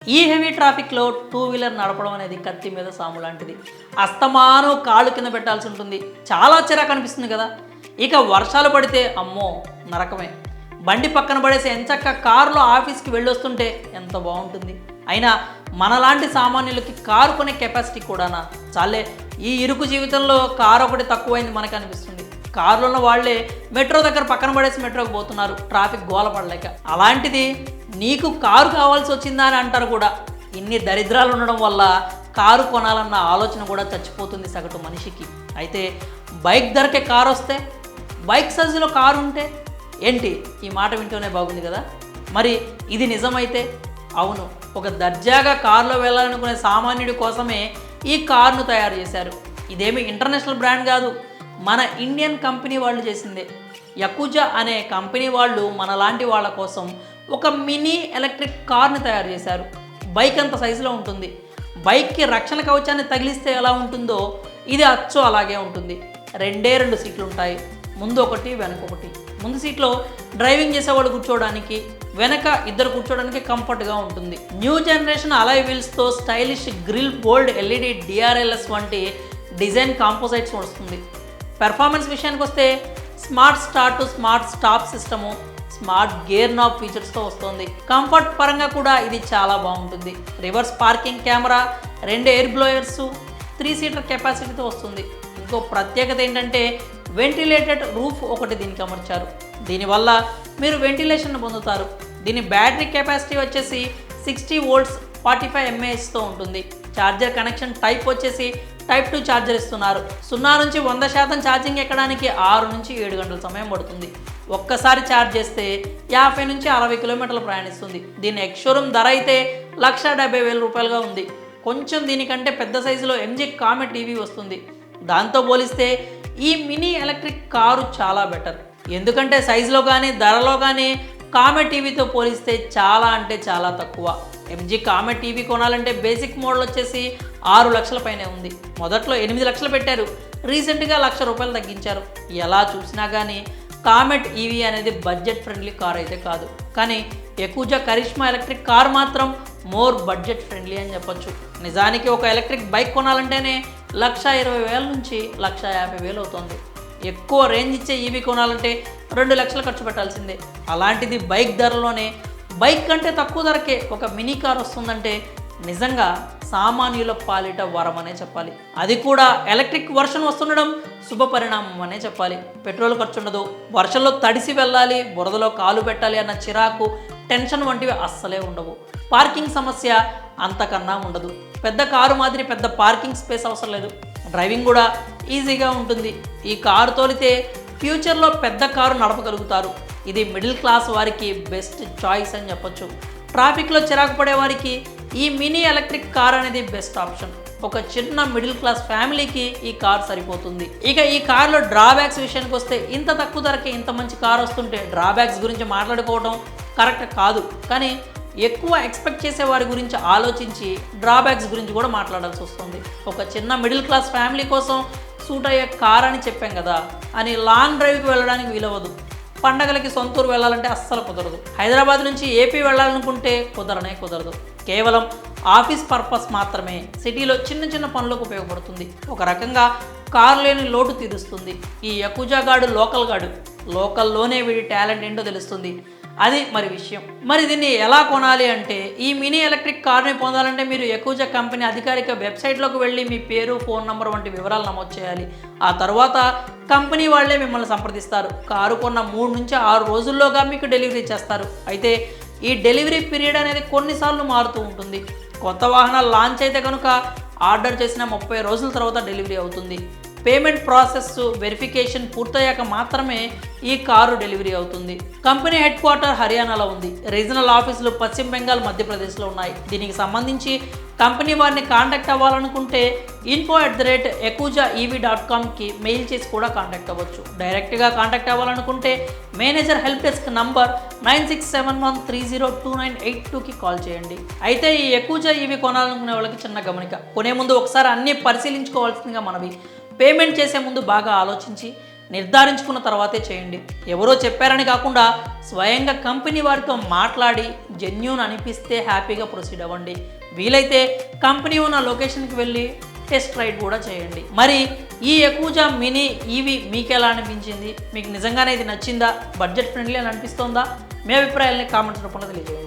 ఈ హెవీ ట్రాఫిక్లో two wheeler నడపడం అనేది కత్తి మీద సాము లాంటిది. అస్తమానం కాళ్ళు కింద పెట్టాల్సి ఉంటుంది. చాలా చిరాకు అనిపిస్తుంది కదా. ఇక వర్షాలు పడితే అమ్మో నరకమే. బండి పక్కన పడేసి ఎంచక్క కారులో ఆఫీస్కి వెళ్ళొస్తుంటే ఎంత బాగుంటుంది. అయినా మనలాంటి సామాన్యులకి కారు కొనే కెపాసిటీ కూడానా? చాలే, ఈ ఇరుకు జీవితంలో కారు ఒకటి తక్కువైంది మనకు అనిపిస్తుంది. కారులో ఉన్న వాళ్ళే మెట్రో దగ్గర పక్కన పడేసి మెట్రోకి పోతున్నారు ట్రాఫిక్ గోల పడలేక. అలాంటిది నీకు కారు కావాల్సి వచ్చిందా అని అంటారు కూడా. ఇన్ని దరిద్రాలు ఉండడం వల్ల కారు కొనాలన్న ఆలోచన కూడా చచ్చిపోతుంది సగటు మనిషికి. అయితే బైక్ ధరకే కారు వస్తే, బైక్ సైజులో కారు ఉంటే ఏంటి? ఈ మాట వింటూనే బాగుంది కదా. మరి ఇది నిజమైతే అవును, ఒక దర్జాగా కారులో వెళ్ళాలనుకునే సామాన్యుడి కోసమే ఈ కారును తయారు చేశారు. ఇదేమి ఇంటర్నేషనల్ బ్రాండ్ కాదు, మన ఇండియన్ కంపెనీ వాళ్ళు చేసిందే. యకుజా అనే కంపెనీ వాళ్ళు మనలాంటి వాళ్ళ కోసం ఒక మినీ ఎలక్ట్రిక్ కార్ని తయారు చేశారు. బైక్ అంత సైజులో ఉంటుంది. బైక్కి రక్షణ కవచాన్ని తగిలిస్తే ఎలా ఉంటుందో ఇది అచ్చు అలాగే ఉంటుంది. రెండు సీట్లు ఉంటాయి, ముందు ఒకటి వెనక ఒకటి. ముందు సీట్లో డ్రైవింగ్ చేసేవాళ్ళు కూర్చోవడానికి, వెనక ఇద్దరు కూర్చోవడానికి కంఫర్ట్గా ఉంటుంది. న్యూ జనరేషన్ అలాయ్ వీల్స్తో stylish grille, bold LED DRLs వంటి డిజైన్ కాంపోజైట్స్ వస్తుంది. పెర్ఫార్మెన్స్ విషయానికి వస్తే smart start to smart stop system, smart gear knob ఫీచర్స్తో వస్తుంది. కంఫర్ట్ పరంగా కూడా ఇది చాలా బాగుంటుంది. Reverse parking camera, 2 air blowers, 3 seater కెపాసిటీతో వస్తుంది. ఇంకో ప్రత్యేకత ఏంటంటే వెంటిలేటెడ్ రూఫ్ ఒకటి దీనికి అమర్చారు. దీనివల్ల మీరు వెంటిలేషన్ పొందుతారు. దీని బ్యాటరీ కెపాసిటీ వచ్చేసి 60 వోల్ట్స్ 45 mAhతో ఉంటుంది. ఛార్జర్ కనెక్షన్ టైప్ వచ్చేసి టైప్ 2 ఛార్జర్ ఇస్తున్నారు. 0 నుంచి 100% ఛార్జింగ్ ఎక్కడానికి 6 నుంచి 7 గంటల సమయం పడుతుంది. ఒక్కసారి ఛార్జ్ చేస్తే 50 నుంచి 60 కిలోమీటర్లు ప్రయాణిస్తుంది. దీని ఎక్స్-షోరూమ్ ధర అయితే 1,70,000 రూపాయలుగా ఉంది. కొంచెం దీనికంటే పెద్ద సైజులో ఎంజీ కామెట్ టీవీ వస్తుంది. దాంతో పోలిస్తే ఈ మినీ ఎలక్ట్రిక్ కారు చాలా బెటర్. ఎందుకంటే సైజులో కానీ ధరలో కానీ కామెట్ టీవీతో పోలిస్తే చాలా అంటే చాలా తక్కువ. ఎంజీ కామెట్ టీవీ కొనాలంటే బేసిక్ మోడల్ వచ్చేసి 6 లక్షల పైనే ఉంది. మొదట్లో 8 లక్షలు పెట్టారు, రీసెంట్గా 1,00,000 రూపాయలు తగ్గించారు. ఎలా చూసినా కానీ కామెట్ ఈవీ అనేది బడ్జెట్ ఫ్రెండ్లీ కార్ అయితే కాదు. కానీ యకుజా కరిష్మా ఎలక్ట్రిక్ కార్ మాత్రం మోర్ బడ్జెట్ ఫ్రెండ్లీ అని చెప్పొచ్చు. నిజానికి ఒక ఎలక్ట్రిక్ బైక్ కొనాలంటేనే 1,20,000 నుంచి 1,50,000 అవుతుంది. ఎక్కువ రేంజ్ ఇచ్చే ఈవీ కొనాలంటే 2 లక్షలు ఖర్చు పెట్టాల్సిందే. అలాంటిది బైక్ ధరలోనే బైక్ కంటే తక్కువ ధరకే ఒక మినీ కార్ వస్తుందంటే నిజంగా సామాన్యుల పాలిట వరం అనే చెప్పాలి. అది కూడా ఎలక్ట్రిక్ వర్షన్ వస్తుండడం శుభ పరిణామం అనే చెప్పాలి. పెట్రోల్ ఖర్చు ఉండదు, వర్షంలో తడిసి వెళ్ళాలి, బురదలో కాలు పెట్టాలి అన్న చిరాకు, టెన్షన్ వంటివి అస్సలే ఉండవు. పార్కింగ్ సమస్య అంతకన్నా ఉండదు. పెద్ద కారు మాదిరి పెద్ద పార్కింగ్ స్పేస్ అవసరం లేదు. డ్రైవింగ్ కూడా ఈజీగా ఉంటుంది. ఈ కారు తోలితే ఫ్యూచర్లో పెద్ద కారు నడపగలుగుతారు. ఇది మిడిల్ క్లాస్ వారికి బెస్ట్ చాయిస్ అని చెప్పొచ్చు. ట్రాఫిక్లో చిరాకు పడే వారికి ఈ మినీ ఎలక్ట్రిక్ కార్ అనేది బెస్ట్ ఆప్షన్. ఒక చిన్న మిడిల్ క్లాస్ ఫ్యామిలీకి ఈ కార్ సరిపోతుంది. ఇక ఈ కార్లో డ్రాబ్యాక్స్ విషయానికి వస్తే ఇంత తక్కువ ధరకే ఇంత మంచి కార్ వస్తుంటే డ్రాబ్యాక్స్ గురించి మాట్లాడుకోవడం కరెక్ట్ కాదు. కానీ ఎక్కువ ఎక్స్పెక్ట్ చేసే వారి గురించి ఆలోచించి డ్రాబ్యాక్స్ గురించి కూడా మాట్లాడాల్సి వస్తుంది. ఒక చిన్న మిడిల్ క్లాస్ ఫ్యామిలీ కోసం సూట్ అయ్యే కార్ అని చెప్పాం కదా అని లాంగ్ డ్రైవ్కి వెళ్ళడానికి వీలవ్వదు. పండగలకి సొంతూరు వెళ్ళాలంటే అస్సలు కుదరదు. హైదరాబాద్ నుంచి ఏపీ వెళ్ళాలనుకుంటే కుదరదు. కేవలం ఆఫీస్ పర్పస్ మాత్రమే సిటీలో చిన్న చిన్న పనులకు ఉపయోగపడుతుంది. ఒక రకంగా కారు లేని లోటు తీరుస్తుంది. ఈ యకుజా గాడు లోకల్లోనే వీడి టాలెంట్ ఏంటో తెలుస్తుంది. అది మరి విషయం. మరి దీన్ని ఎలా కొనాలి అంటే ఈ మినీ ఎలక్ట్రిక్ కార్ని పొందాలంటే మీరు యకుజా కంపెనీ అధికారిక వెబ్సైట్లోకి వెళ్ళి మీ పేరు, ఫోన్ నంబర్ వంటి వివరాలు నమోదు చేయాలి. ఆ తర్వాత కంపెనీ వాళ్ళే మిమ్మల్ని సంప్రదిస్తారు. కారు కొన్న 3 నుంచి 6 రోజుల్లోగా మీకు డెలివరీ చేస్తారు. అయితే ఈ డెలివరీ పీరియడ్ అనేది కొన్నిసార్లు మారుతూ ఉంటుంది. కొత్త వాహనాలు లాంచ్ అయితే కనుక ఆర్డర్ చేసిన 30 రోజుల తర్వాత డెలివరీ అవుతుంది. పేమెంట్ ప్రాసెస్ వెరిఫికేషన్ పూర్తయ్యాక మాత్రమే ఈ కారు డెలివరీ అవుతుంది. కంపెనీ హెడ్ క్వార్టర్ హర్యానాలో ఉంది. రీజనల్ ఆఫీసులు పశ్చిమ బెంగాల్, మధ్యప్రదేశ్లో ఉన్నాయి. దీనికి సంబంధించి కంపెనీ వారిని కాంటాక్ట్ అవ్వాలనుకుంటే info@yakujaev.comకి మెయిల్ చేసి కూడా కాంటాక్ట్ అవ్వచ్చు. డైరెక్ట్గా కాంటాక్ట్ అవ్వాలనుకుంటే మేనేజర్ హెల్ప్ డెస్క్ నంబర్ 9671302982కి కాల్ చేయండి. అయితే ఈ యకుజా ఈవీ కొనాలనుకునే వాళ్ళకి చిన్న గమనిక, కొనే ముందు ఒకసారి అన్నీ పరిశీలించుకోవాల్సిందిగా మనవి. పేమెంట్ చేసే ముందు బాగా ఆలోచించి నిర్ధారించుకున్న తర్వాతే చేయండి. ఎవరో చెప్పారని కాకుండా స్వయంగా కంపెనీ వారితో మాట్లాడి జెన్యూన్ అనిపిస్తే హ్యాపీగా ప్రొసీడ్ అవ్వండి. వీలైతే కంపెనీ ఉన్న లొకేషన్కి వెళ్ళి టెస్ట్ రైడ్ కూడా చేయండి. మరి ఈ యకుజా మినీ ఈవీ మీకు ఎలా అనిపించింది? మీకు నిజంగానే ఇది నచ్చిందా? బడ్జెట్ ఫ్రెండ్లీ అని అనిపిస్తోందా? మీ అభిప్రాయాలని కామెంట్స్ రూపంలో తెలియజేయండి.